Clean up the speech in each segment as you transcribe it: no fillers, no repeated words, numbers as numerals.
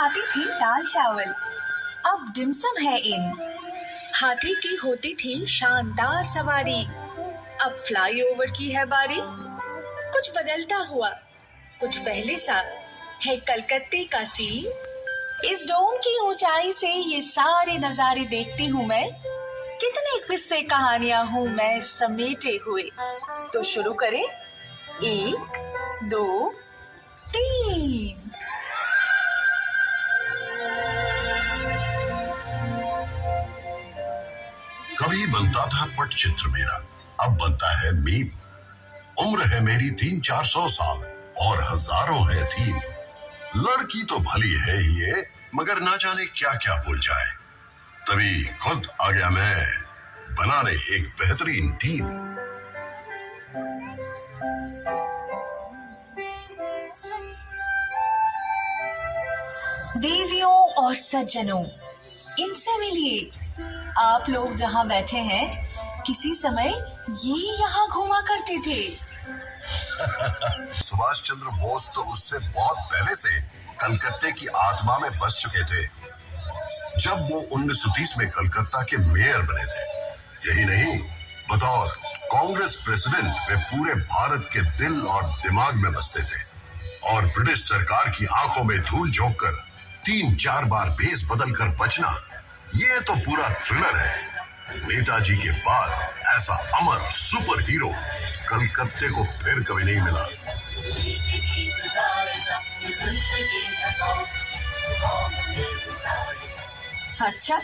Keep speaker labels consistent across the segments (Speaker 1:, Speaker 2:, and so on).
Speaker 1: खाती थी दाल चावल, अब डिमसम है इन। हाथी की होती थी शानदार सवारी, अब फ्लाईओवर की है बारी। कुछ बदलता हुआ, कुछ पहले सा है कलकत्ते का सीन। इस डोम की ऊंचाई से ये सारे नजारे देखती हूँ मैं। कितने किस्से कहानियां हूँ मैं समेटे हुए। तो शुरू करें, 1 2 3।
Speaker 2: कभी बनता था पटचित्र मेरा, अब बनता है मीम। उम्र है मेरी 300-400 साल और हजारों है थीम। लड़की तो भली है ही ये, मगर ना जाने क्या क्या भूल जाए। तभी खुद आ गया मैं बनाने एक बेहतरीन टीम।
Speaker 1: देवियों और सज्जनों, इनसे मिलिए। आप लोग जहां बैठे हैं, किसी समय ये यहाँ घूमा करते थे।
Speaker 2: सुभाष चंद्र बोस तो उससे बहुत पहले से कलकत्ते की आत्मा में बस चुके थे, जब वो 1930 में कलकत्ता के मेयर बने थे। यही नहीं, बतौर कांग्रेस प्रेसिडेंट वे पूरे भारत के दिल और दिमाग में बसते थे और ब्रिटिश सरकार की आंखों में धूल झोंक कर 3-4 बार भेस बदल कर बचना, ये तो पूरा थ्रिलर है। नेताजी के बाद ऐसा अमर सुपर हीरो कलकत्ते को फिर कभी नहीं मिला।
Speaker 1: अच्छा,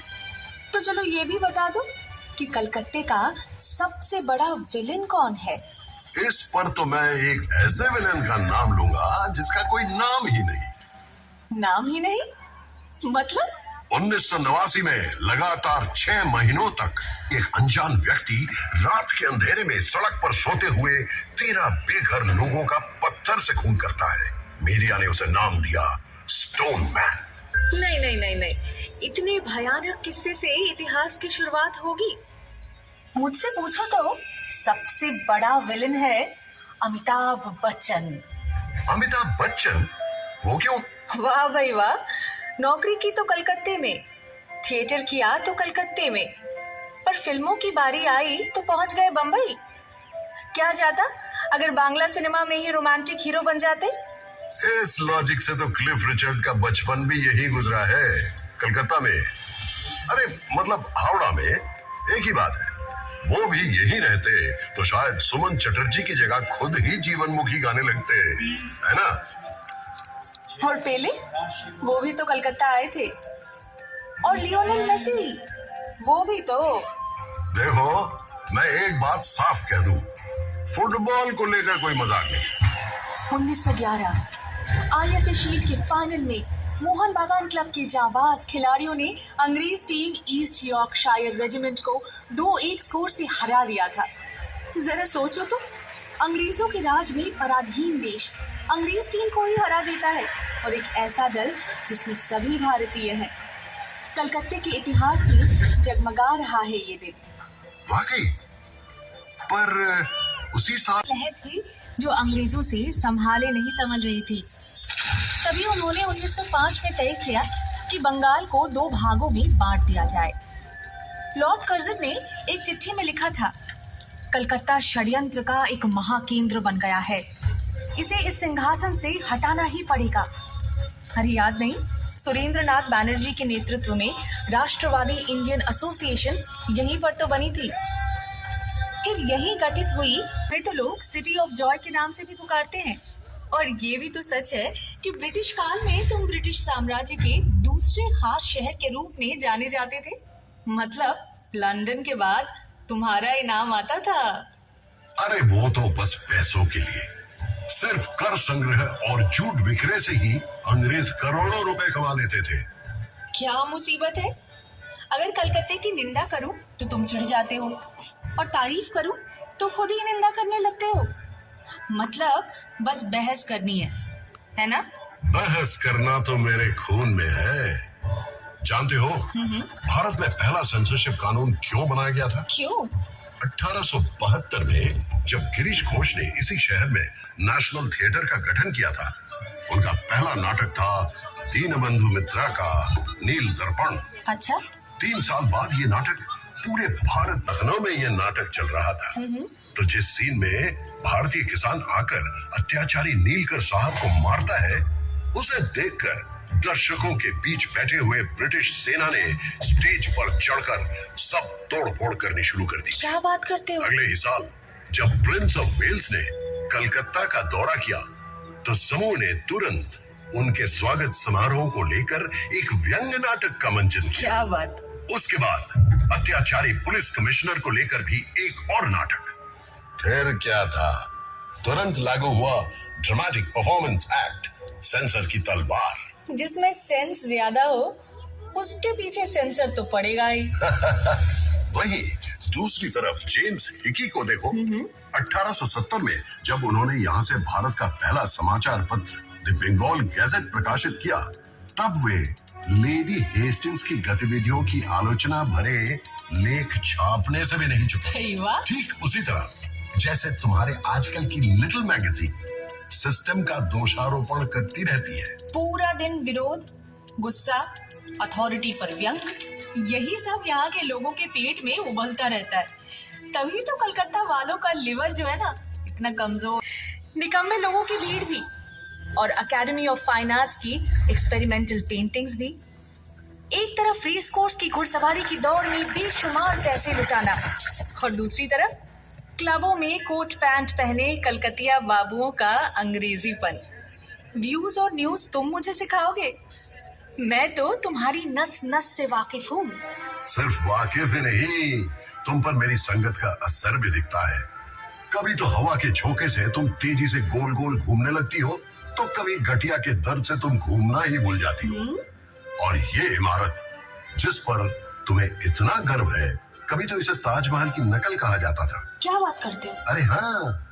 Speaker 1: तो चलो ये भी बता दो कि कलकत्ते का सबसे बड़ा विलेन कौन है।
Speaker 2: इस पर तो मैं एक ऐसे विलेन का नाम लूंगा जिसका कोई नाम ही नहीं।
Speaker 1: नाम ही नहीं? मतलब
Speaker 2: 1989 में लगातार 6 महीनों तक एक अनजान व्यक्ति रात के अंधेरे में सड़क पर सोते हुए 13 बेघर लोगों का पत्थर से खून करता है। मीडिया ने उसे नाम दिया स्टोन मैन।
Speaker 1: नहीं नहीं नहीं नहीं, इतने भयानक किस्से से इतिहास की शुरुआत होगी? मुझसे पूछो तो सबसे बड़ा विलेन है अमिताभ बच्चन।
Speaker 2: अमिताभ बच्चन? वो क्यों?
Speaker 1: वाह भाई वाह, नौकरी की तो कलकत्ते में, थिएटर किया तो कलकत्ते में, पर फिल्मों की बारी आई तो पहुंच गए बंबई। क्या जाता अगर बांग्ला सिनेमा में ही रोमांटिक हीरो बन जाते?
Speaker 2: इस लॉजिक से तो क्लिफ रिचर्ड का बचपन भी यही गुजरा है, कलकत्ता में। अरे मतलब हावड़ा में, एक ही बात है। वो भी यही रहते तो शायद सुमन चटर्जी की जगह खुद ही जीवनमुखी गाने लगते, है ना?
Speaker 1: और पेले, वो भी तो कलकत्ता आए थे। और लियोनेल मेसी, वो भी तो।
Speaker 2: देखो, मैं एक बात साफ कह दूं, फुटबॉल को लेकर कोई मजाक नहीं।
Speaker 1: 1911 IFA शील्ड के फाइनल में मोहन बागान क्लब के जाबाज खिलाड़ियों ने अंग्रेज टीम ईस्ट यॉर्कशायर रेजिमेंट को 2-1 स्कोर से हरा दिया था। जरा सोचो तो, अंग्रेजों के राज में पराधीन देश अंग्रेज टीम को ही हरा देता है, और एक ऐसा दल जिसमें सभी भारतीय हैं। कलकत्ते के इतिहास में जगमगा रहा है ये दिन।
Speaker 2: वाकई, पर उसी साल
Speaker 1: लहर थी जो अंग्रेजों से संभाले नहीं संभल रही थी। तभी उन्होंने 1905 में तय किया कि बंगाल को 2 भागों में बांट दिया जाए। लॉर्ड कर्जन ने एक चिट्ठी में लिखा था, कलकत्ता षड्यंत्र का एक महाकेंद्र बन गया है, इसे इस सिंहासन से हटाना ही पड़ेगा। अरे याद नहीं, सुरेंद्र नाथ बैनर्जी के नेतृत्व में राष्ट्रवादी इंडियन एसोसिएशन यहीं पर तो बनी थी। फिर यही गठित हुई, वे तो लोग सिटी ऑफ जॉय के नाम से भी पुकारते हैं। और ये भी तो सच है कि ब्रिटिश काल में तुम ब्रिटिश साम्राज्य के दूसरे खास शहर के रूप में जाने जाते थे। मतलब लंदन के बाद तुम्हारा इनाम आता था।
Speaker 2: अरे वो तो बस पैसों के लिए, सिर्फ कर संग्रह और झूठ विक्रय से ही अंग्रेज करोड़ों रुपए कमा लेते थे।
Speaker 1: क्या मुसीबत है, अगर कलकत्ते की निंदा करूं तो तुम चिढ़ जाते हो, और तारीफ करूं तो खुद ही निंदा करने लगते हो। मतलब बस बहस करनी है ना?
Speaker 2: बहस करना तो मेरे खून में है। जानते हो भारत में पहला सेंसरशिप कानून क्यों बनाया गया था?
Speaker 1: क्यों?
Speaker 2: 1872 में जब गिरीश घोष ने इसी शहर में नेशनल थिएटर का गठन किया था, उनका पहला नाटक था दीनबंधु मित्रा का नील दर्पण।
Speaker 1: अच्छा।
Speaker 2: 3 साल बाद ये नाटक पूरे भारत, लखनऊ में ये नाटक चल रहा था। तो जिस सीन में भारतीय किसान आकर अत्याचारी नीलकर साहब को मारता है, उसे देखकर दर्शकों के बीच बैठे हुए ब्रिटिश सेना ने स्टेज पर चढ़कर सब तोड़ फोड़ करनी शुरू कर दी।
Speaker 1: क्या बात करते हो?
Speaker 2: अगले ही साल जब प्रिंस ऑफ वेल्स ने कलकत्ता का दौरा किया, तो समूह ने तुरंत उनके स्वागत समारोह को लेकर एक व्यंग नाटक का मंचन किया।
Speaker 1: क्या बात।
Speaker 2: उसके बाद अत्याचारी पुलिस कमिश्नर को लेकर भी एक और नाटक। फिर क्या था, तुरंत लागू हुआ ड्रामेटिक परफॉर्मेंस एक्ट सेंसर की तलवार।
Speaker 1: जिसमें सेंस ज्यादा हो उसके पीछे सेंसर तो पड़ेगा ही।
Speaker 2: वहीं दूसरी तरफ जेम्स हिकी को देखो। 1870 में जब उन्होंने यहाँ से भारत का पहला समाचार पत्र द बंगाल गैजेट प्रकाशित किया, तब वे लेडी हेस्टिंग्स की गतिविधियों की आलोचना भरे लेख छापने से भी नहीं चुके। ठीक उसी तरह जैसे तुम्हारे आजकल की लिटिल मैगजीन सिस्टम का दोषारोपण करती रहती है।
Speaker 1: पूरा दिन विरोध, गुस्सा, अथॉरिटी पर व्यंग, यही सब यहाँ के लोगों के पेट में उबलता रहता है। तभी तो कलकत्ता वालों का लिवर जो है ना, इतना कमजोर। निकम्मे लोगों की भीड़ भी, और अकेडमी ऑफ फाइन आर्ट्स की एक्सपेरिमेंटल पेंटिंग्स भी। एक तरफ रेस कोर्स की घुड़सवारी की दौड़ में बेशुमार पैसे लुटाना, और दूसरी तरफ क्लबों में कोट पैंट पहने कलकतिया बाबुओं का अंग्रेजीपन। व्यूज और न्यूज तुम मुझे सिखाओगे, मैं तो तुम्हारी नस नस से वाकिफ हूँ।
Speaker 2: सिर्फ वाकिफ ही नहीं, तुम पर मेरी संगत का असर भी दिखता है। कभी तो हवा के झोंके से तुम तेजी से गोल गोल घूमने लगती हो, तो कभी गठिया के दर्द से तुम घूमना ही भूल जाती हो। और ये इमारत जिस पर तुम्हें इतना गर्व है, कभी तो इसे ताजमहल की नकल कहा जाता था।
Speaker 1: क्या बात करते हो?
Speaker 2: अरे हाँ,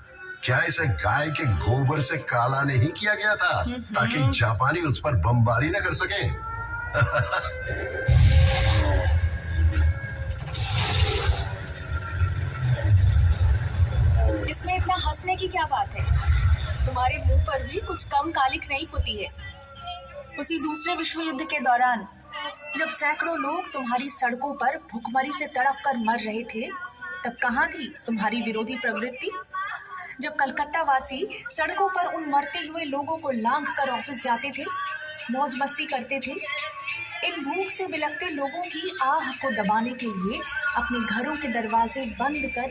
Speaker 2: क्या इसे गाय के गोबर से काला नहीं किया गया था ताकि जापानी उस पर बमबारी न कर सके?
Speaker 1: इसमें इतना हंसने की क्या बात है? तुम्हारे मुंह पर भी कुछ कम कालिक नहीं पुती है। उसी दूसरे विश्व युद्ध के दौरान जब सैकड़ों लोग तुम्हारी सड़कों पर भूखमरी से तड़प कर मर रहे थे, तब कहाँ थी तुम्हारी विरोधी प्रवृत्ति? जब कलकत्ता वासी सड़कों पर उन मरते हुए लोगों को लांघ कर ऑफिस जाते थे, मौज मस्ती करते थे, इन भूख से बिलखते लोगों की आह को दबाने के लिए अपने घरों के दरवाजे बंद कर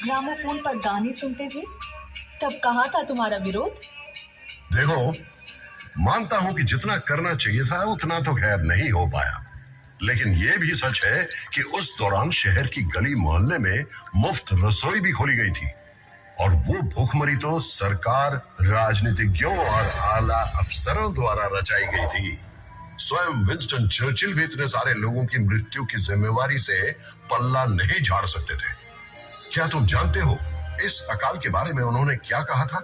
Speaker 1: ग्रामोफोन पर गाने सुनते थे, तब कहाँ था तुम्हारा विरोध?
Speaker 2: देखो, मानता हूं कि जितना करना चाहिए था उतना तो खैर नहीं हो पाया, लेकिन ये भी सच है कि उस दौरान शहर की गली मोहल्ले में मुफ्त रसोई भी खोली गई थी, और वो भूखमरी तो सरकार, राजनीतिज्ञों और आला अफसरों द्वारा रचाई गई थी। स्वयं विंस्टन चर्चिल भी इतने सारे लोगों की मृत्यु की जिम्मेवारी से पल्ला नहीं झाड़ सकते थे। क्या तुम जानते हो इस अकाल के बारे में उन्होंने क्या कहा था?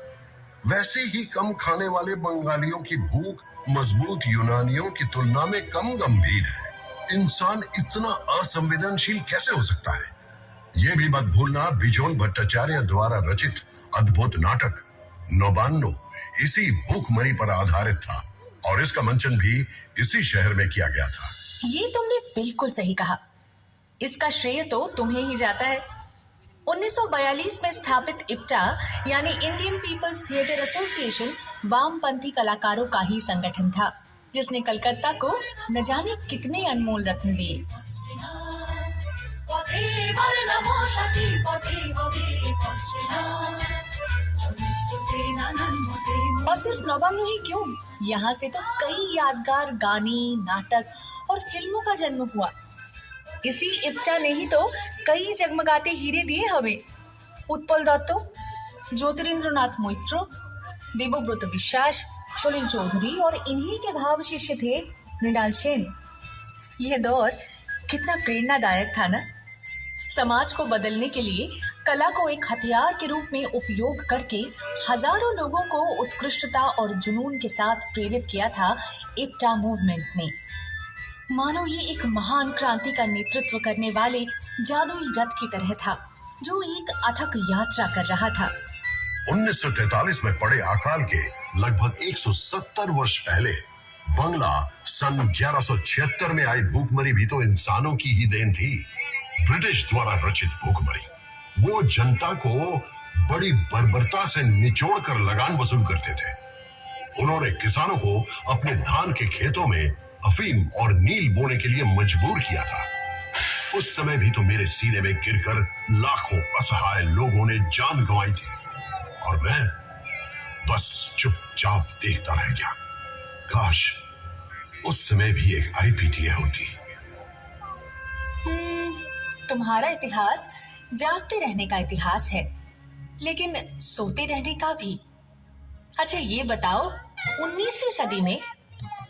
Speaker 2: वैसे ही कम खाने वाले बंगालियों की भूख मजबूत यूनानियों की तुलना में कम गंभीर है। इंसान इतना असंवेदनशील कैसे हो सकता है? ये भी मत भूलना, बिजोन भट्टाचार्य द्वारा रचित अद्भुत नाटक नौबान्नो इसी भूखमरी पर आधारित था, और इसका मंचन भी इसी शहर में किया गया था।
Speaker 1: ये तुमने बिल्कुल सही कहा। इसका श्रेय तो तुम्हें ही जाता है। 1942 में स्थापित इप्टा यानी इंडियन पीपल्स थिएटर एसोसिएशन वामपंथी कलाकारों का ही संगठन था, जिसने कलकत्ता को न जाने कितने अनमोल रत्न दिए। और सिर्फ नौबान्नो ही क्यों, यहाँ से तो कई यादगार गाने, नाटक और फिल्मों का जन्म हुआ। इसी इप्टा ने ही तो कई जगमगाते हीरे दिए हमें। उत्पल दत्तो, ज्योतिरिंद्रनाथ मोइत्रो, देवव्रत विश्वास, सलिल चौधरी और इन्हीं के भाव शिष्य थे मृणाल सेन। यह दौर कितना प्रेरणादायक था ना। समाज को बदलने के लिए कला को एक हथियार के रूप में उपयोग करके हजारों लोगों को उत्कृष्टता और जुनून के साथ प्रेरित किया था इप्टा मूवमेंट ने। मानो ये एक महान क्रांति का नेतृत्व करने वाले जादुई रथ की तरह था, जो एक अथक यात्रा कर रहा था।
Speaker 2: 1943 में पड़े अकाल के लगभग 170 वर्ष पहले बंगला सन 1176 में आई भूखमरी भी तो इंसानों की ही देन थी। ब्रिटिश द्वारा रचित भूखमरी वो जनता को बड़ी बर्बरता से निचोड़कर लगान वसूल करते थे। उन्होंने किसानों को अपने धान के खेतों में अफीम और नील बोने के लिए मजबूर किया था। उस समय भी तो मेरे सीने में गिरकर लाखों असहाय लोगों ने जान गंवाई थी और मैं बस चुपचाप देखता रह गया। काश उस समय भी एक आईपीटीए होती।
Speaker 1: तुम्हारा इतिहास जागते रहने का इतिहास है, लेकिन सोते रहने का भी। अच्छा ये बताओ, 19वीं सदी में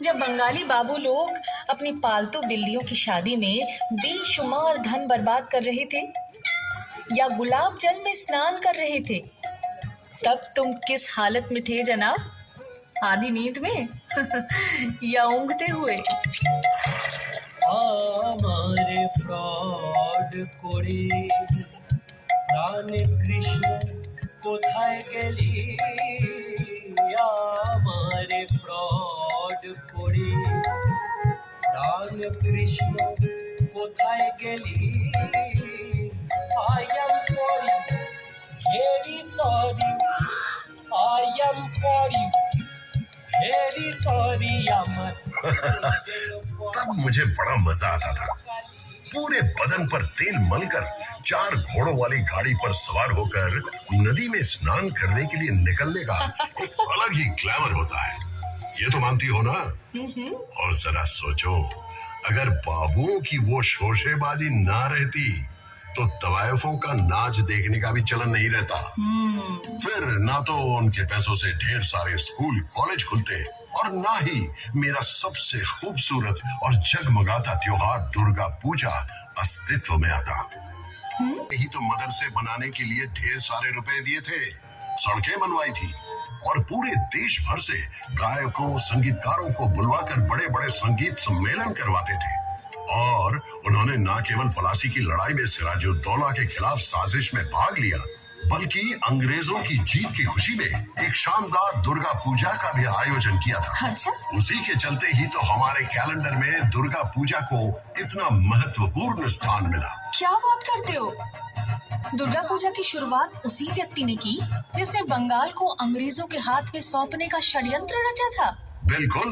Speaker 1: जब बंगाली बाबू लोग अपनी पालतू बिल्लियों की शादी में बेशुमार धन बर्बाद कर रहे थे या गुलाब जल में स्नान कर रहे थे, तब तुम किस हालत में थे जनाब? आधी नींद में या ऊँघते हुए?
Speaker 3: আমারে ফ্রড করে প্রাণ কৃষ্ণ কোথায় গেলি, আমারে ফ্রড করে প্রাণ কৃষ্ণ কোথায় গেলি, I am sorry, very sorry, I am sorry, very sorry, আমার
Speaker 2: तब मुझे बड़ा मजा आता था। पूरे बदन पर तेल मलकर 4 घोड़ों वाली गाड़ी पर सवार होकर नदी में स्नान करने के लिए निकलने का एक अलग ही ग्लैमर होता है। ये तो मानती हो ना? और जरा सोचो, अगर बाबुओं की वो शोशेबाजी ना रहती तो तवायफों का नाच देखने का भी चलन नहीं रहता। फिर ना तो उनके पैसों से ढेर सारे स्कूल कॉलेज खुलते और ना ही मेरा सबसे खूबसूरत और जगमगाता त्योहार दुर्गा पूजा अस्तित्व में आता। यही तो मदरसे बनाने के लिए ढेर सारे रुपए दिए थे, सड़कें बनवाई थी और पूरे देश भर से गायकों संगीतकारों को बुलवाकर बड़े बड़े संगीत सम्मेलन करवाते थे। और उन्होंने न केवल पलासी की लड़ाई में सिराजुद्दौला के खिलाफ साजिश में भाग लिया, बल्कि अंग्रेजों की जीत की खुशी में एक शानदार दुर्गा पूजा का भी आयोजन किया था।
Speaker 1: अच्छा?
Speaker 2: उसी के चलते ही तो हमारे कैलेंडर में दुर्गा पूजा को इतना महत्वपूर्ण स्थान मिला।
Speaker 1: क्या बात करते हो? दुर्गा पूजा की शुरुआत उसी व्यक्ति ने की जिसने बंगाल को अंग्रेजों के हाथ में सौंपने का षड्यंत्र रचा था।
Speaker 2: बिल्कुल।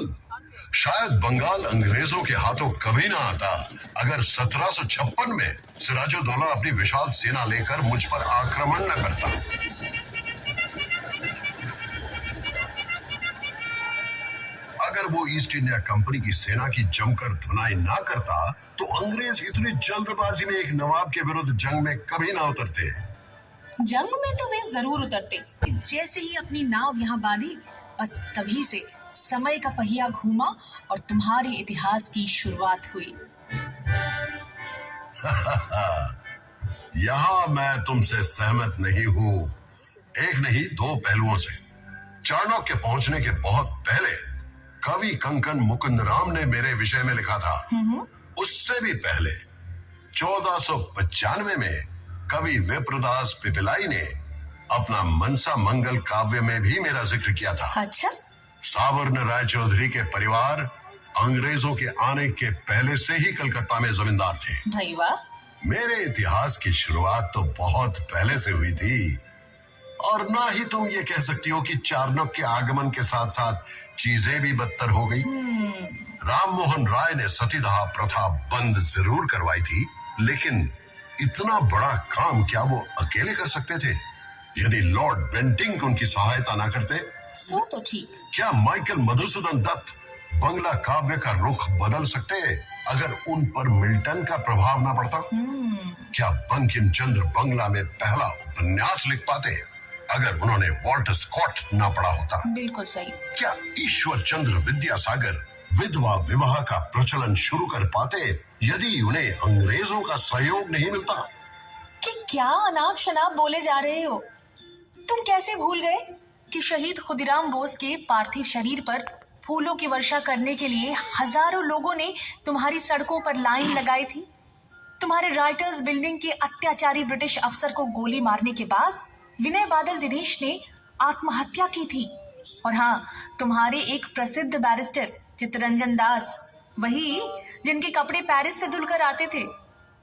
Speaker 2: शायद बंगाल अंग्रेजों के हाथों कभी ना आता अगर 1756 में सिराजुद्दौला अपनी विशाल सेना लेकर मुझ पर आक्रमण न करता। अगर वो ईस्ट इंडिया कंपनी की सेना की जमकर धुनाई ना करता तो अंग्रेज इतनी जल्दबाजी में एक नवाब के विरुद्ध जंग में कभी ना उतरते।
Speaker 1: जंग में तो वे जरूर उतरते। जैसे ही अपनी नाव यहाँ बांधी, बस तभी से समय का पहिया घूमा और तुम्हारे इतिहास की शुरुआत हुई।
Speaker 2: यहाँ मैं तुमसे सहमत नहीं हूँ। एक नहीं 2 पहलुओं से। चाणक्य के पहुंचने के बहुत पहले कवि कंकन मुकुंदराम ने मेरे विषय में लिखा था। उससे भी पहले 1495 में कवि विप्रदास पिपिलाई ने अपना मनसा मंगल काव्य में भी मेरा जिक्र किया था।
Speaker 1: अच्छा?
Speaker 2: सावर्ण राय चौधरी के परिवार अंग्रेजों के आने के पहले से ही कलकत्ता में जमींदार थे।
Speaker 1: भाई वाह।
Speaker 2: मेरे इतिहास की शुरुआत तो बहुत पहले से हुई थी। और ना ही तुम ये कह सकती हो कि चाणक्य के आगमन के साथ साथ चीजें भी बदतर हो गई। राम मोहन राय ने सतीदाह प्रथा बंद जरूर करवाई थी, लेकिन इतना बड़ा काम क्या वो अकेले कर सकते थे? यदि लॉर्ड बेंटिंक उनकी सहायता ना करते
Speaker 1: सो तो ठीक।
Speaker 2: क्या माइकल मधुसूदन दत्त बंगला काव्य का रुख बदल सकते अगर उन पर मिल्टन का प्रभाव ना पड़ता? क्या बंकिम चंद्र बंगला में पहला उपन्यास लिख पाते अगर उन्होंने वॉल्टर स्कॉट ना पढ़ा होता?
Speaker 1: बिल्कुल सही।
Speaker 2: क्या ईश्वर चंद्र विद्यासागर विधवा विवाह का प्रचलन शुरू कर पाते यदि उन्हें अंग्रेजों का सहयोग नहीं मिलता?
Speaker 1: कि क्या अनाप शनाप बोले जा रहे हो? तुम कैसे भूल गए कि शहीद खुदीराम बोस के पार्थिव शरीर पर फूलों की वर्षा करने के लिए हजारों लोगों ने तुम्हारी सड़कों पर लाइन लगाई थी। तुम्हारे राइटर्स बिल्डिंग के अत्याचारी ब्रिटिश अफसर को गोली मारने के बाद विनय बादल दिनेश ने आत्महत्या की थी। और हाँ, तुम्हारे एक प्रसिद्ध बैरिस्टर चित्तरंजन दास, वही जिनके कपड़े पेरिस से धुलकर आते थे,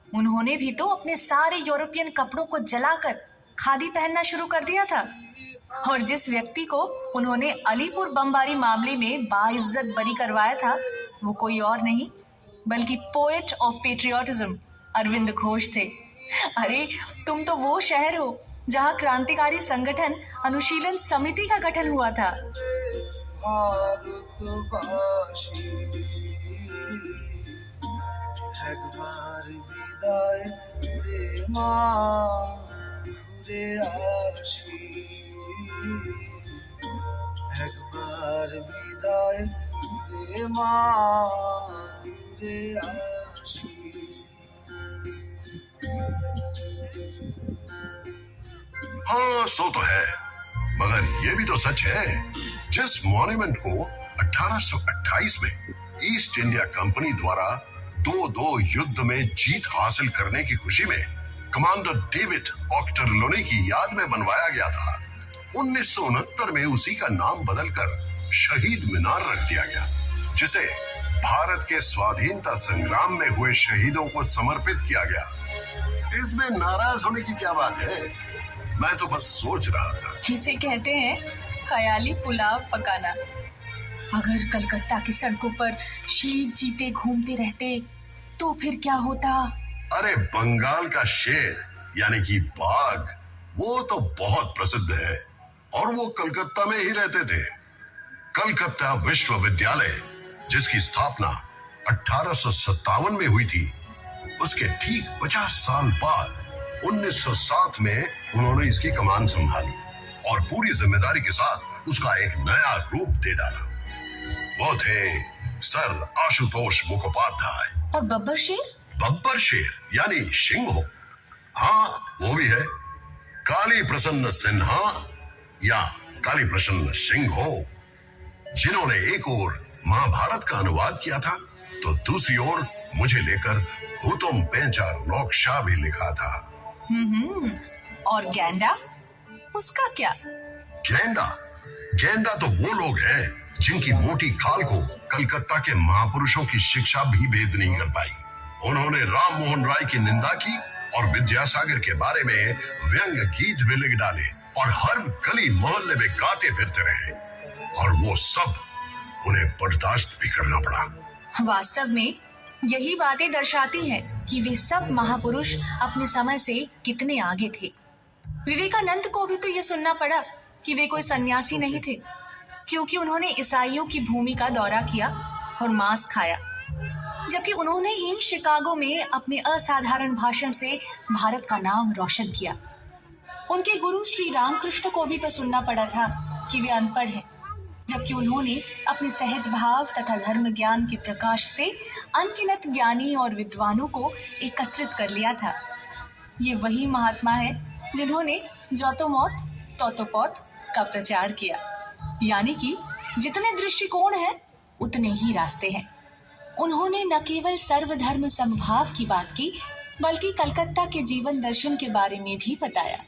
Speaker 1: उन्होंने भी तो अपने सारे यूरोपियन कपड़ों को जलाकर खादी पहनना शुरू कर दिया था। और जिस व्यक्ति को उन्होंने अलीपुर बमबारी मामले में बाइज्जत बरी करवाया था, वो कोई और नहीं बल्कि poet of patriotism Aurobindo Ghosh थे। अरे, तुम तो वो शहर हो जहाँ क्रांतिकारी संगठन अनुशीलन समिति का गठन हुआ था।
Speaker 3: भारतवासी একবার বিদায় দে মা, ঘুরে আসি একবার বিদায় দে মা, ঘুরে আসি।
Speaker 2: हाँ, सो तो है, मगर ये भी तो सच है, जिस मॉन्यूमेंट को 1828 में ईस्ट इंडिया कंपनी द्वारा 2-2 युद्ध में जीत हासिल करने की खुशी में कमांडर डेविड ऑक्टरलोनी की याद में बनवाया गया था, 1969 में उसी का नाम बदलकर शहीद मीनार रख दिया गया, जिसे भारत के स्वाधीनता संग्राम में हुए शहीदों को समर्पित किया गया। इसमें नाराज होने की क्या बात है? मैं तो बस सोच रहा था।
Speaker 1: इसे कहते हैं ख्याली पुलाव पकाना। अगर कलकत्ता की सड़कों पर शेर चीते घूमते रहते तो फिर क्या होता?
Speaker 2: अरे, बंगाल का शेर यानी कि बाघ, वो तो बहुत प्रसिद्ध है और वो कलकत्ता में ही रहते थे। कलकत्ता विश्वविद्यालय, जिसकी स्थापना 1857 में हुई थी, उसके ठीक 50 साल बाद 1907 में उन्होंने इसकी कमान संभाली और पूरी जिम्मेदारी के साथ उसका एक नया रूप दे डाला। वो थे सर आशुतोष मुखोपाध्याय।
Speaker 1: और बब्बर शेर?
Speaker 2: बब्बर शेर यानी सिंह, हाँ वो भी है, काली प्रसन्न सिन्हा या काली प्रसन्न सिंह, जिन्होंने एक ओर महाभारत का अनुवाद किया था तो दूसरी ओर मुझे लेकर हुतुम पेंचार नौकशा भी लिखा था।
Speaker 1: और गेंडा, उसका क्या?
Speaker 2: गेंडा तो वो लोग हैं जिनकी मोटी खाल को कलकत्ता के महापुरुषों की शिक्षा भी भेद नहीं कर पाई। उन्होंने राम मोहन राय की निंदा की और विद्यासागर के बारे में व्यंग्य गीत भी लिख डाले और हर गली मोहल्ले में गाते फिरते रहे, और वो सब उन्हें बर्दाश्त भी करना पड़ा।
Speaker 1: वास्तव में यही बातें दर्शाती हैं कि वे सब महापुरुष अपने समय से कितने आगे थे। विवेकानंद को भी तो ये सुनना पड़ा कि वे कोई सन्यासी नहीं थे, क्योंकि उन्होंने ईसाइयों की भूमि का दौरा किया और मांस खाया, जबकि उन्होंने ही शिकागो में अपने असाधारण भाषण से भारत का नाम रोशन किया। उनके गुरु श्री रामकृष्ण को भी तो सुनना पड़ा था कि वे अनपढ़ हैं, जबकि उन्होंने अपने सहज भाव तथा धर्म ज्ञान के प्रकाश से अनगिनत ज्ञानी और विद्वानों को एकत्रित कर लिया था। ये वही महात्मा है जिन्होंने जो तो मौत तो पौत का प्रचार किया, यानी कि जितने दृष्टिकोण हैं उतने ही रास्ते हैं। उन्होंने न केवल सर्वधर्म समभाव की बात की, बल्कि कलकत्ता के जीवन दर्शन के बारे में भी बताया।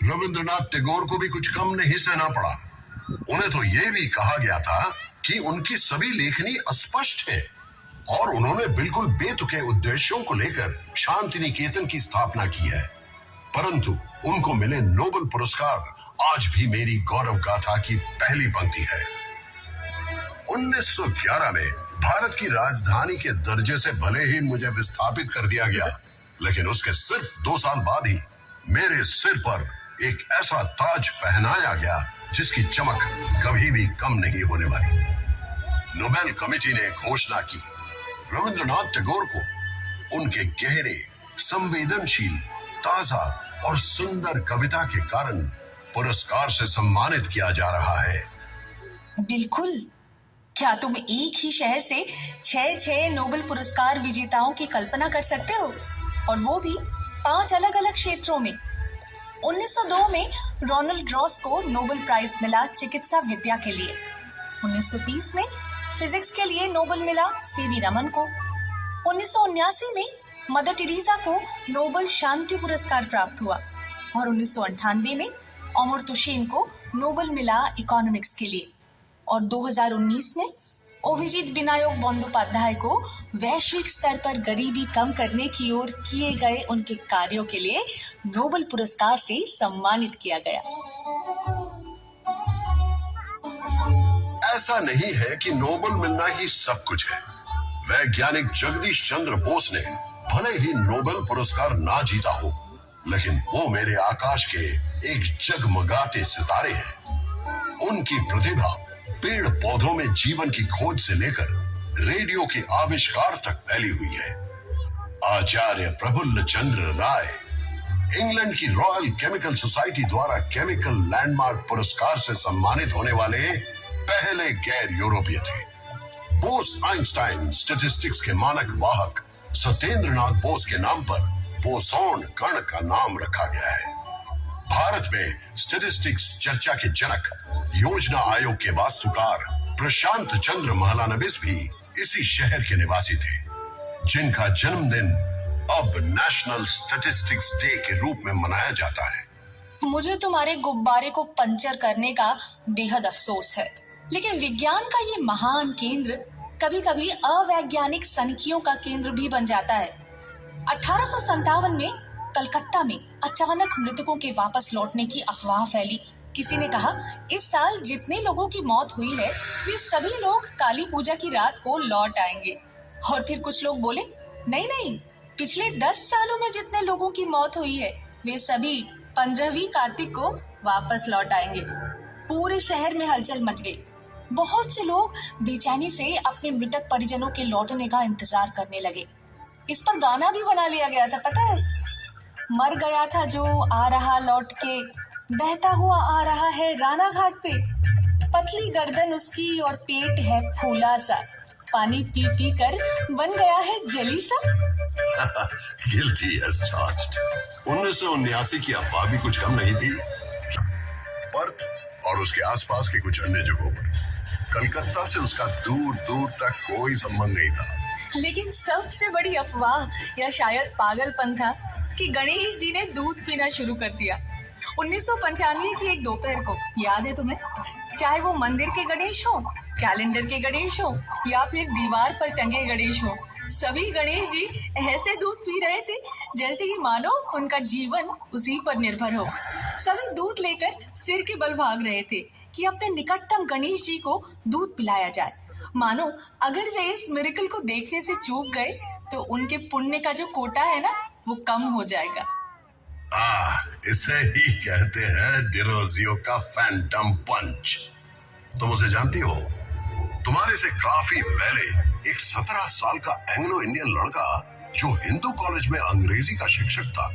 Speaker 2: रविंद्रनाथ टैगोर को भी कुछ कम नहीं सहना पड़ा। उन्हें तो ये भी कहा गया था कि उनकी सभी लेखनी अस्पष्ट है और उन्होंने बिल्कुल बेतुके उद्देश्यों को लेकर शांति निकेतन की स्थापना की है, परंतु उनको मिले नोबेल पुरस्कार आज भी मेरी गौरव गाथा की पहली पंक्ति है। 1911 में भारत की राजधानी के दर्जे से भले ही मुझे विस्थापित कर दिया गया, लेकिन उसके सिर्फ 2 साल बाद ही मेरे सिर पर एक ऐसा ताज पहनाया गया जिसकी चमक कभी भी कम नहीं होने वाली। नोबेल कमेटी ने घोषणा की रविंद्रनाथ टैगोर को उनके गहरे, संवेदनशील, ताजा और सुंदर कविता के कारण पुरस्कार से सम्मानित किया जा रहा है।
Speaker 1: बिल्कुल। क्या तुम एक ही शहर से 6 नोबेल पुरस्कार विजेताओं की कल्पना कर सकते हो, और वो भी 5 अलग अलग क्षेत्रों में? 1902 में रोनाल्ड रॉस को नोबेल प्राइज मिला चिकित्सा विद्या के लिए। 1930 में फिजिक्स के लिए नोबेल मिला सीवी रमन को। 1979 में मदर टेरेसा को नोबेल शांति पुरस्कार प्राप्त हुआ और 1998 में अमर्त्य सेन को नोबेल मिला इकोनॉमिक्स के लिए और 2019 में अभिजीत विनायक बंदोपाध्याय को वैश्विक स्तर पर गरीबी कम करने की ओर किए गए उनके कार्यों के लिए नोबेल पुरस्कार से सम्मानित किया गया।
Speaker 2: ऐसा नहीं है कि नोबेल मिलना ही सब कुछ है। वैज्ञानिक जगदीश चंद्र बोस ने भले ही नोबेल पुरस्कार ना जीता हो, लेकिन वो मेरे आकाश के एक जगमगाते सितारे हैं। उनकी प्रतिभा पेड़ पौधों में जीवन की खोज से लेकर रेडियो के आविष्कार तक फैली हुई है। आचार्य प्रफुल्ल चंद्र राय इंग्लैंड की रॉयल केमिकल सोसाइटी द्वारा केमिकल लैंडमार्क पुरस्कार से सम्मानित होने वाले पहले गैर यूरोपीय थे। बोस आइंस्टाइन स्टैटिस्टिक्स के मानक वाहक सत्येंद्रनाथ बोस के नाम पर बोसोन कण का नाम रखा गया है। भारत में स्टैटिस्टिक्स चर्चा के जनक योजना आयोग के वास्तुकार प्रशांत चंद्र महलानबिस भी इसी शहर के निवासी थे, जिनका जन्मदिन अब नेशनल स्टैटिस्टिक्स डे के रूप में मनाया जाता है।
Speaker 1: मुझे तुम्हारे गुब्बारे को पंचर करने का बेहद अफसोस है, लेकिन विज्ञान का ये महान केंद्र कभी कभी अवैज्ञानिक सनकियों का केंद्र भी बन जाता है। 1857 में कलकत्ता में अचानक मृतकों के वापस लौटने की अफवाह फैली। किसी ने कहा इस साल जितने लोगों की मौत हुई है वे सभी लोग काली पूजा की रात को लौट आएंगे। और फिर कुछ लोग बोले नहीं, पिछले 10 सालों में जितने लोगों की मौत हुई है वे सभी 15वीं कार्तिक को वापस लौट आएंगे। पूरे शहर में हलचल मच गई। बहुत से लोग बेचैनी से अपने मृतक परिजनों के लौटने का इंतजार करने लगे। इस पर गाना भी बना लिया गया था, पता है? मर गया था जो आ रहा लौट के, बहता हुआ आ रहा है राना घाट पे, पतली गर्दन उसकी और पेट है फूला सा, पानी पी पी कर बन गया है जली सा।
Speaker 2: Guilty as charged. 1979 की अफवाह भी कुछ कम नहीं थी। पर्थ और उसके आसपास के कुछ अन्य जगहों पर कलकत्ता से उसका दूर दूर तक कोई संबंध नहीं था।
Speaker 1: लेकिन सबसे बड़ी अफवाह या शायद पागलपन था कि गणेश जी ने दूध पीना शुरू कर दिया। 1995 की एक दोपहर को, याद है तुम्हें? चाहे वो मंदिर के गणेश हो, कैलेंडर के गणेश हो या फिर दीवार पर टंगे गणेश हो, सभी गणेश जी ऐसे दूध पी रहे थे जैसे कि मानो उनका जीवन उसी पर निर्भर हो। सभी दूध लेकर सिर के बल भाग रहे थे कि अपने निकटतम गणेश जी को दूध पिलाया जाए, मानो अगर वे इस मिरेकल को देखने से चूक गए तो उनके पुण्य का जो कोटा है ना वो कम हो जाएगा।
Speaker 2: इसे ही कहते हैं डिरोजियो का फैंटम पंच। तुम उसे जानती हो? तुम्हारे से काफी पहले एक 17 साल का एंग्लो इंडियन लड़का जो हिंदू कॉलेज में अंग्रेजी का शिक्षक था,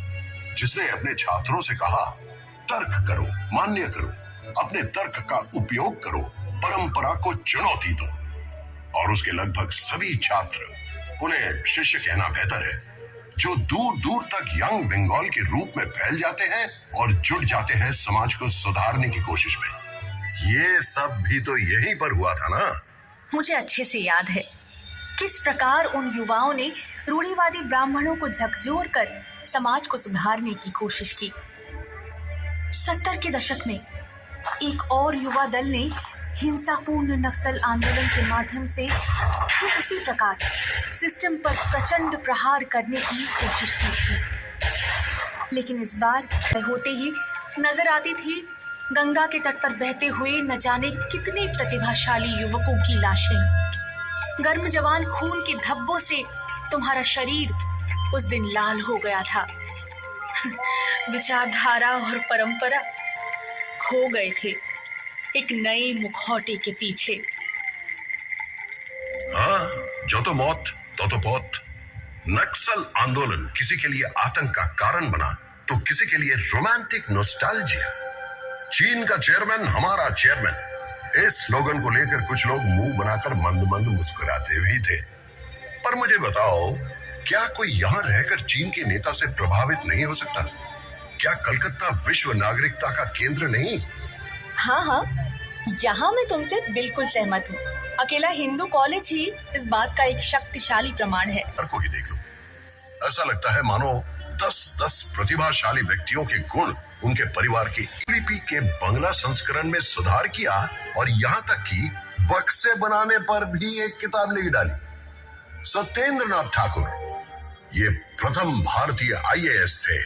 Speaker 2: जिसने अपने छात्रों से कहा तर्क करो, मान्य करो, अपने तर्क का उपयोग करो, परंपरा को चुनौती दो। और उसके लगभग सभी छात्र, उन्हें शिष्य कहना बेहतर है, जो दूर दूर तक यंग बंगाल के रूप में फैल जाते हैं और जुट जाते हैं समाज को सुधारने की कोशिश में। ये सब भी तो यहीं पर हुआ था ना?
Speaker 1: मुझे अच्छे से याद है किस प्रकार उन युवाओं ने रूढ़िवादी ब्राह्मणों को झकझोर कर समाज को सुधारने की कोशिश की। 70 के दशक में एक और युवा दल ने हिंसापूर्ण नक्सल आंदोलन के माध्यम से ठीक उसी प्रकार सिस्टम पर प्रचंड प्रहार करने की कोशिश की थी। लेकिन इस बार होते ही नजर आती थी गंगा के तट पर बहते हुए न जाने कितने प्रतिभाशाली युवकों की लाशें। गर्म जवान खून के धब्बों से तुम्हारा शरीर उस दिन लाल हो गया था। विचारधारा और परंपरा खो गए थे एक नए मुखौटे के पीछे।
Speaker 2: हाँ, जो तो मौत तो पौत। नक्सल आंदोलन किसी के लिए आतंक का कारण बना तो किसी के लिए रोमांटिक नॉस्टैल्जिया। चीन का चेयरमैन हमारा चेयरमैन, इस स्लोगन को लेकर कुछ लोग मुंह बनाकर मंद मंद मुस्कुराते भी थे। पर मुझे बताओ, क्या कोई यहाँ रहकर चीन के नेता से प्रभावित नहीं हो सकता? क्या कलकत्ता विश्व नागरिकता का केंद्र नहीं?
Speaker 1: हाँ, यहाँ मैं तुमसे बिल्कुल सहमत हूँ। अकेला हिंदू कॉलेज ही इस बात का एक शक्तिशाली प्रमाण है।
Speaker 2: हर को ही देख लो, ऐसा लगता है मानो 10-10 प्रतिभाशाली व्यक्तियों के गुण उनके परिवार के लिपि के बंगला संस्करण में सुधार किया और यहाँ तक कि बक्से बनाने पर भी एक किताब लिख डाली। सत्येंद्रनाथ ठाकुर ये प्रथम भारतीय आईएएस थे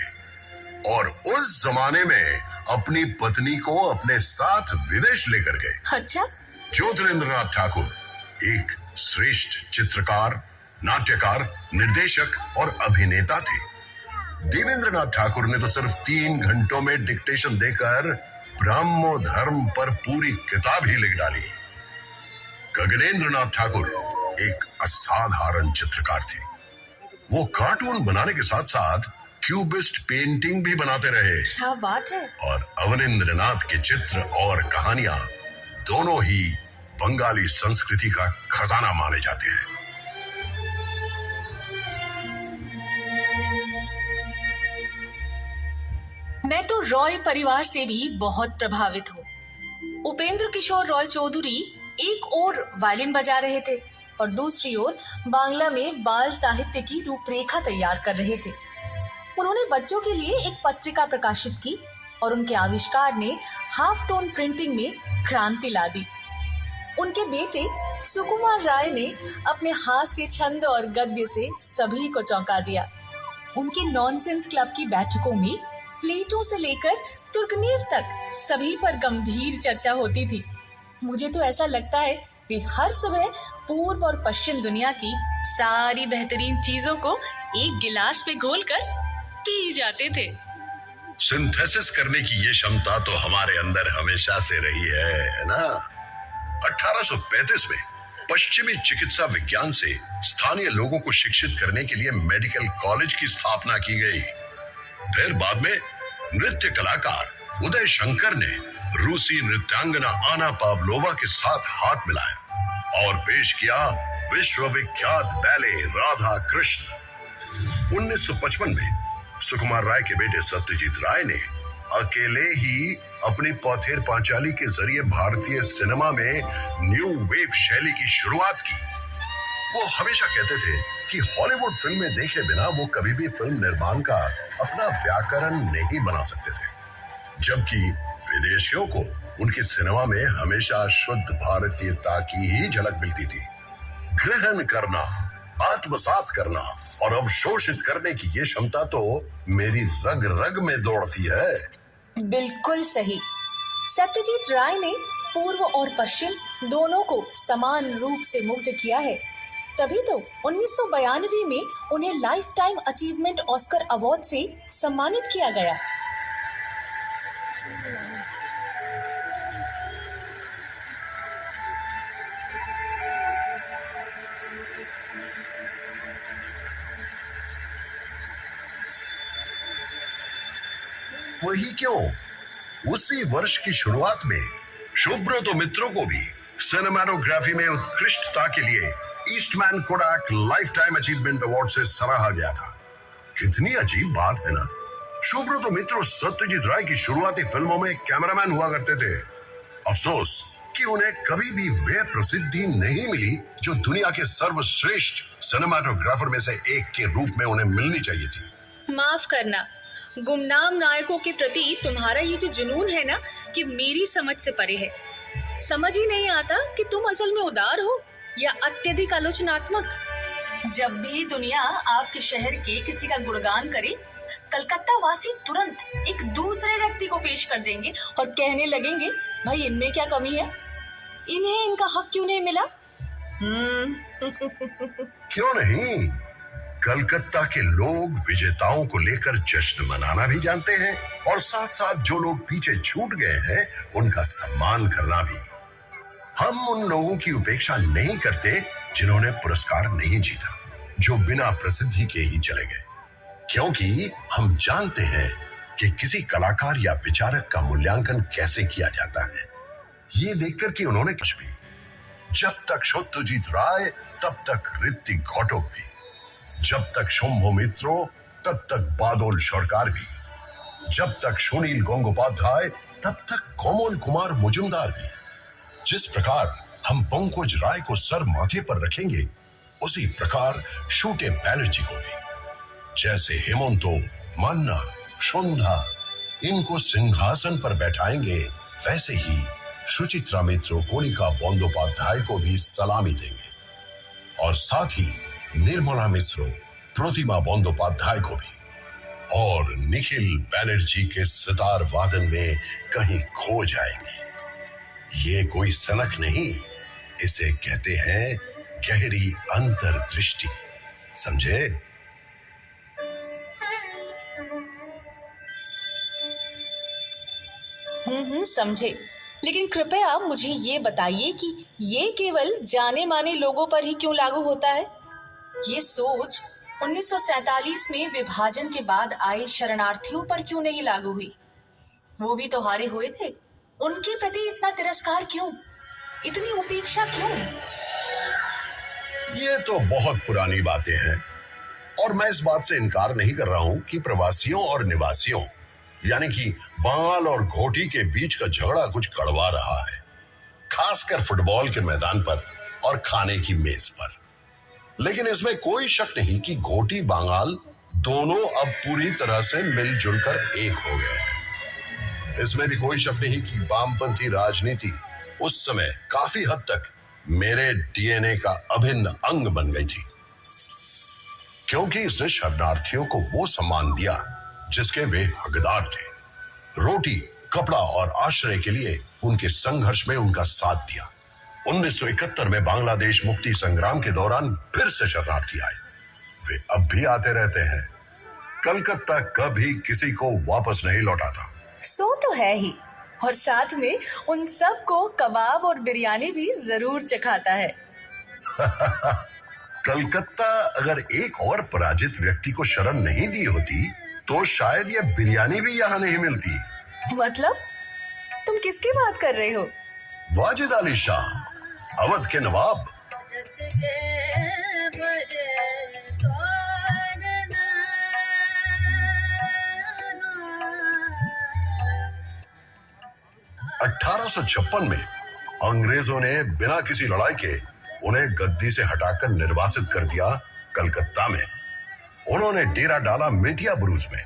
Speaker 2: और उस जमाने में अपनी पत्नी को अपने साथ विदेश लेकर गए।
Speaker 1: अच्छा।
Speaker 2: ज्योतिरेंद्रनाथ ठाकुर एक श्रेष्ठ चित्रकार, नाट्यकार, निर्देशक और अभिनेता थे। देवेंद्रनाथ ठाकुर ने तो सिर्फ 3 घंटों में डिक्टेशन देकर ब्रह्मो धर्म पर पूरी किताब ही लिख डाली। गगनेंद्रनाथ ठाकुर एक असाधारण चित्रकार थे। वो कार्टून बनाने के साथ साथ क्यूबिस्ट पेंटिंग भी बनाते रहे।
Speaker 1: क्या बात है।
Speaker 2: और अवनींद्रनाथ के चित्र और कहानियां दोनों ही बंगाली संस्कृति का खजाना माने जाते हैं।
Speaker 1: मैं तो रॉय परिवार से भी बहुत प्रभावित हूँ। उपेंद्र किशोर रॉय चौधरी एक ओर वायलिन बजा रहे थे और दूसरी ओर बांग्ला में बाल साहित्य की रूपरेखा तैयार कर रहे थे। उन्होंने बच्चों के लिए एक पत्रिका प्रकाशित की और उनके आविष्कार ने हाफ टोन प्रिंटिंग में क्रांति ला दी। उनके बेटे सुकुमार राय ने अपने हास्य, छंद और गद्य से सभी को चौंका दिया। उनके नॉनसेंस क्लब की बैठकों में प्लेटो से लेकर तुर्गनेव तक सभी पर गंभीर चर्चा होती थी। मुझे तो ऐसा लगता है कि हर सुबह पूर्व और पश्चिम दुनिया की सारी बेहतरीन चीजों को एक गिलास में घोलकर पी जाते थे।
Speaker 2: सिंथेसिस करने की ये क्षमता तो हमारे अंदर हमेशा से रही है ना। 1835 में पश्चिमी चिकित्सा विज्ञान से स्थानीय लोगों को शिक्षित करने के लिए मेडिकल कॉलेज की स्थापना की गई। फिर बाद में नृत्य कलाकार उदय शंकर ने रूसी नृत्यांगना आना पावलोवा के साथ हाथ मिलाया और पेश किया विश्वविख्यात बैले राधा कृष्ण। 1955 में सुकुमार राय के बेटे सत्यजीत राय ने अकेले ही अपनी पौथेर पांचाली के जरिए भारतीय सिनेमा में न्यू वेव शैली की शुरुआत की। वो हमेशा कहते थे कि हॉलीवुड फिल्में देखे बिना वो कभी भी फिल्म निर्माण का अपना व्याकरण नहीं बना सकते थे, जबकि विदेशियों को उनके सिनेमा में हमेशा शुद्ध भारतीयता की ही झलक मिलती थी। ग्रहण करना, आत्मसात करना और अवशोषित करने की ये क्षमता तो मेरी रग रग में दौड़ती है।
Speaker 1: बिल्कुल सही। सत्यजीत राय ने पूर्व और पश्चिम दोनों को समान रूप से मुग्ध किया है। तभी तो 1992 में उन्हें life time achievement Oscar award से सम्मानित किया गया।
Speaker 2: वही क्यों, उसी वर्ष की शुरुआत में सुब्रतो मित्रों को भी सिनेमाटोग्राफी में उत्कृष्टता के लिए Eastman कोडाक life time achievement award से सराहा गया था। कितनी अजीब बात है ना। सुब्रतो मित्र सत्यजीत राय की शुरुआती फिल्मों में कैमरामैन हुआ करते थे। अफसोस कि उन्हें कभी भी वे प्रसिद्धि नहीं मिली जो दुनिया के सर्वश्रेष्ठ सिनेमाटोग्राफर में से एक के रूप में उन्हें मिलनी चाहिए थी।
Speaker 1: माफ करना, गुमनाम नायकों के प्रति तुम्हारा ये जो जुनून है ना, कि मेरी समझ से परे है। समझ ही नहीं आता कि तुम असल में उदार हो या अत्यधिक आलोचनात्मक। जब भी दुनिया आपके शहर के किसी का गुणगान करे, कलकत्ता वासी तुरंत एक दूसरे व्यक्ति को पेश कर देंगे और कहने लगेंगे, भाई इनमें क्या कमी है, इन्हें इनका हक क्यों नहीं मिला।
Speaker 2: क्यों नहीं, कलकत्ता के लोग विजेताओं को लेकर जश्न मनाना भी जानते हैं और साथ साथ जो लोग पीछे छूट गए हैं उनका सम्मान करना भी। हम उन लोगों की उपेक्षा नहीं करते जिन्होंने पुरस्कार नहीं जीता, जो बिना प्रसिद्धि के ही चले गए, क्योंकि हम जानते हैं कि किसी कलाकार या विचारक का मूल्यांकन कैसे किया जाता है, ये देखकर कि उन्होंने कुछ भी। जब तक सत्यजीत राय तब तक ऋतिक घटक भी, जब तक शंभु मित्रो तब तक बादल सरकार भी, जब तक सुनील गंगोपाध्याय तब तक कोमल कुमार मुजुमदार भी। जिस प्रकार हम पंकज राय को सर माथे पर रखेंगे, उसी प्रकार शूटे बैनर्जी को भी। जैसे हेमंतो, मान्ना, संध्या, इनको सिंहासन पर बैठाएंगे, वैसे ही सुचित्रा मित्र कोनिका बंदोपाध्याय को भी सलामी देंगे और साथ ही निर्मला मिश्र प्रतिमा बंदोपाध्याय को भी, और निखिल बैनर्जी के सितार वादन में कहीं खो जाएंगे। ये कोई सनक नहीं, इसे कहते हैं गहरी अंतर्दृष्टि, समझे?
Speaker 1: समझे। लेकिन कृपया मुझे ये बताइए कि ये केवल जाने माने लोगों पर ही क्यों लागू होता है? ये सोच 1947 में विभाजन के बाद आए शरणार्थियों पर क्यों नहीं लागू हुई? वो भी तो हारे हुए थे, उनके प्रति इतना तिरस्कार क्यों, इतनी उपेक्षा क्यों?
Speaker 2: ये तो बहुत पुरानी बातें हैं और मैं इस बात से इनकार नहीं कर रहा हूं कि प्रवासियों और निवासियों यानी कि बांग्ल और घोटी के बीच का झगड़ा कुछ कड़वा रहा है, खासकर फुटबॉल के मैदान पर और खाने की मेज पर। लेकिन इसमें कोई शक नहीं कि घोटी बांग्ल दोनों अब पूरी तरह से मिलजुल कर एक हो गए हैं। इसमें भी कोई शक नहीं कि वामपंथी राजनीति उस समय काफी हद तक मेरे डीएनए का अभिन्न अंग बन गई थी, क्योंकि इसने शरणार्थियों को वो सम्मान दिया जिसके वे हकदार थे। रोटी, कपड़ा और आश्रय के लिए उनके संघर्ष में उनका साथ दिया। 1971 में बांग्लादेश मुक्ति संग्राम के दौरान फिर से शरणार्थी आए, वे अब भी आते रहते हैं। कलकत्ता कभी किसी को वापस नहीं लौटाता।
Speaker 1: सो तो है ही, और साथ में उन सब को कबाब और बिरयानी भी जरूर चखाता है।
Speaker 2: कलकत्ता अगर एक और पराजित व्यक्ति को शरण नहीं दी होती तो शायद ये बिरयानी भी यहाँ नहीं मिलती।
Speaker 1: मतलब तुम किसकी बात कर रहे हो?
Speaker 2: वाजिद अली शाह, अवध के नवाब। (1856) में अंग्रेजों ने बिना किसी लड़ाई के उन्हें गद्दी से हटाकर निर्वासित कर दिया कलकत्ता में। उन्होंने डेरा डाला मेटिया बुरुज में।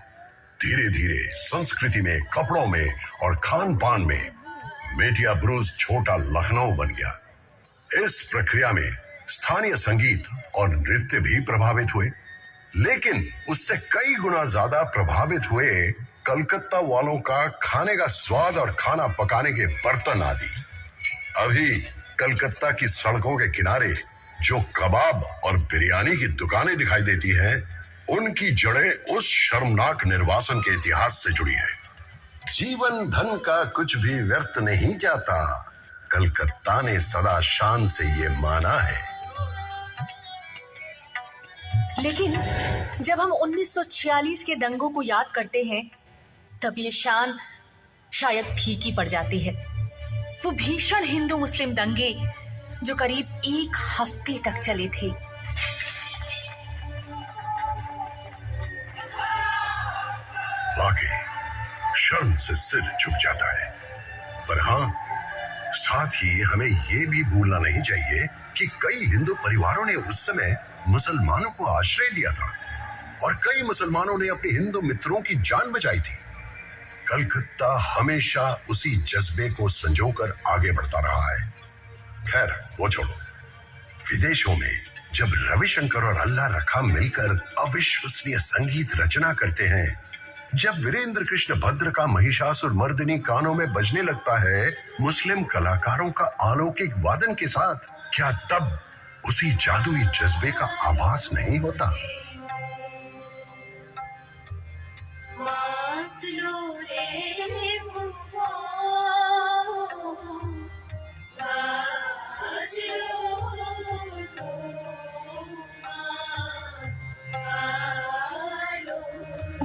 Speaker 2: धीरे धीरे संस्कृति में, कपड़ों में और खान पान में मेटिया बुरुज छोटा लखनऊ बन गया। इस प्रक्रिया में स्थानीय संगीत और नृत्य भी प्रभावित हुए, लेकिन उससे कई गुना ज्यादा प्रभावित हुए कलकत्ता वालों का खाने का स्वाद और खाना पकाने के बर्तन आदि। अभी कलकत्ता की सड़कों के किनारे जो कबाब और बिरयानी की दुकानें दिखाई देती हैं, उनकी जड़ें उस शर्मनाक निर्वासन के इतिहास से जुड़ी है। जीवन धन का कुछ भी व्यर्थ नहीं जाता, कलकत्ता ने सदा शान से ये माना है।
Speaker 1: लेकिन जब हम 1946 के दंगों को याद करते हैं, तब ये शान शायद फीकी पड़ जाती है। वो भीषण हिंदू मुस्लिम दंगे जो करीब एक हफ्ते तक चले थे।
Speaker 2: वाकई शर्म से सिर झुक जाता है, पर हाँ, साथ ही हमें ये भी भूलना नहीं चाहिए कि कई हिंदू परिवारों ने उस समय मुसलमानों को आश्रय दिया था और कई मुसलमानों ने अपने हिंदू मित्रों की जान बचाई थी। कलकत्ता हमेशा उसी जज्बे को संजोकर आगे बढ़ता रहा है। खैर वो छोड़ो, विदेशों में जब रविशंकर और अल्लाह रखा मिलकर अविश्वसनीय संगीत रचना करते हैं, जब वीरेंद्र कृष्ण भद्र का महिषासुर मर्दिनी कानों में बजने लगता है मुस्लिम कलाकारों का अलौकिक वादन के साथ, क्या तब उसी जादुई जज्बे का आभास नहीं होता?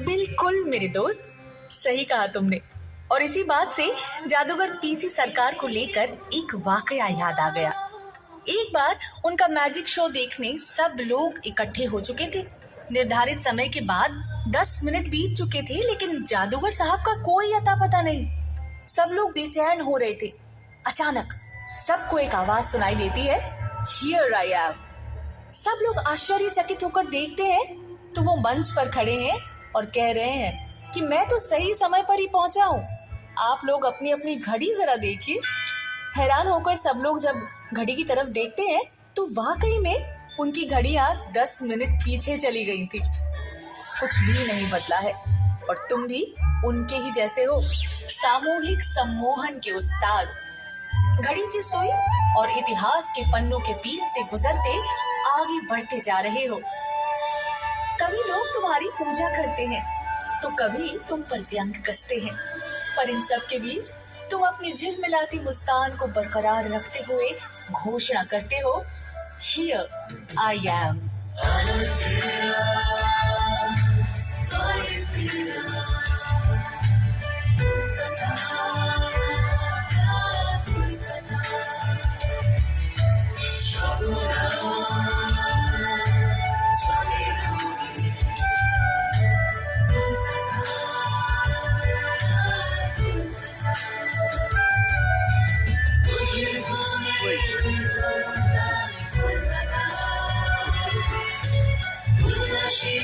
Speaker 1: बिल्कुल मेरे दोस्त, सही कहा तुमने। और इसी बात से जादूगर पीसी सरकार को लेकर एक वाकया याद आ गया। एक बार उनका मैजिक शो देखने सब लोग इकट्ठे हो चुके थे। निर्धारित समय के बाद 10 मिनट बीत चुके थे, लेकिन जादूगर साहब का कोई अता पता नहीं। सब लोग बेचैन हो रहे थे। अचानक सबको एक आवाज सुनाई देती है, Here I am। सब लोग आश्चर्यचकित होकर देखते हैं तो वो मंच पर खड़े हैं और कह रहे हैं, कि मैं तो सही समय पर ही पहुंचा हूँ। आप लोग अपनी अपनी घड़ी जरा देखिए। हैरान होकर सब लोग जब घड़ी की तरफ देखते हैं तो वाकई में उनकी घड़ियां 10 मिनट पीछे चली गई थी। कुछ भी नहीं बदला है और तुम भी उनके ही जैसे हो, सामूहिक सम्मोहन के उस्ताद। घड़ी की सुई और इतिहास के पन्नों के बीच से गुजरते आगे बढ़ते जा रहे हो। कभी लोग तुम्हारी पूजा करते हैं तो कभी तुम पर व्यंग कसते हैं, पर इन सब के बीच तुम अपनी झिलमिलाती मुस्कान को बरकरार रखते हुए घोषणा करते हो, Here I am।
Speaker 4: She